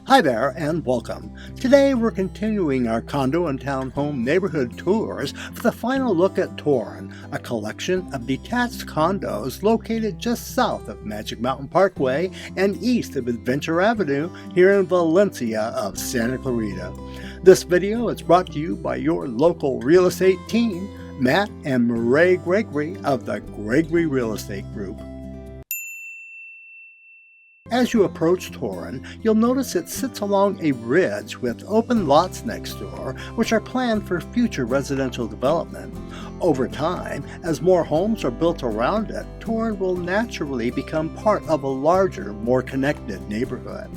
Hi there and welcome. Today we're continuing our condo and townhome neighborhood tours with a final look at Torrin, a collection of detached condos located just south of Magic Mountain Parkway and east of Adventure Avenue here in Valencia of Santa Clarita. This video is brought to you by your local real estate team, Matt and Meray Gregory of the Gregory Real Estate Group. As you approach Torrin, you'll notice it sits along a ridge with open lots next door, which are planned for future residential development. Over time, as more homes are built around it, Torrin will naturally become part of a larger, more connected neighborhood.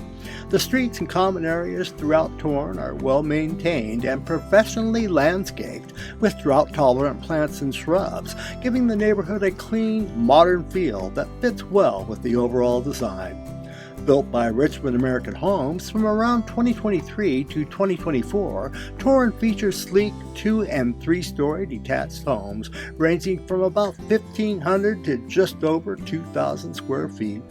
The streets and common areas throughout Torrin are well maintained and professionally landscaped with drought-tolerant plants and shrubs, giving the neighborhood a clean, modern feel that fits well with the overall design. Built by Richmond American Homes from around 2023 to 2024, Torrin features sleek 2- and 3-story detached homes ranging from about 1,500 to just over 2,000 square feet.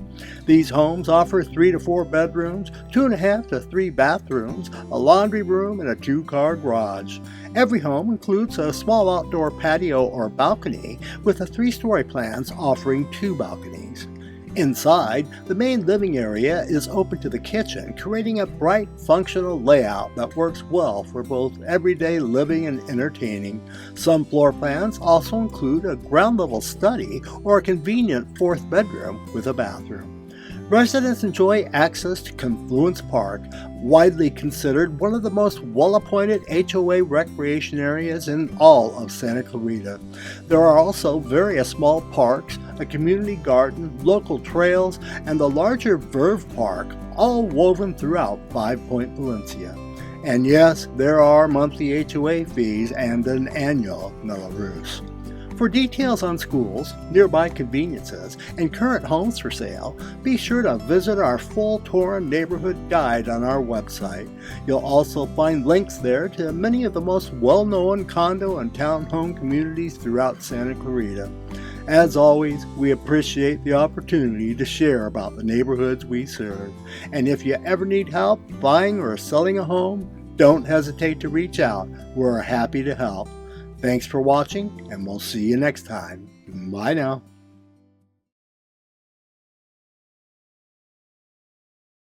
These homes offer 3 to 4 bedrooms, 2.5 to 3 bathrooms, a laundry room, and a 2-car garage. Every home includes a small outdoor patio or balcony, with the 3-story plans offering 2 balconies. Inside, the main living area is open to the kitchen, creating a bright, functional layout that works well for both everyday living and entertaining. Some floor plans also include a ground-level study or a convenient 4th bedroom with a bathroom. Residents enjoy access to Confluence Park, widely considered one of the most well-appointed HOA recreation areas in all of Santa Clarita. There are also various small parks, a community garden, local trails, and the larger Verve Park, all woven throughout FivePoint Valencia. And yes, there are monthly HOA fees and an annual Meray. For details on schools, nearby conveniences, and current homes for sale, be sure to visit our full Torrin neighborhood guide on our website. You'll also find links there to many of the most well-known condo and townhome communities throughout Santa Clarita. As always, we appreciate the opportunity to share about the neighborhoods we serve. And if you ever need help buying or selling a home, don't hesitate to reach out. We're happy to help. Thanks for watching, and we'll see you next time. Bye now.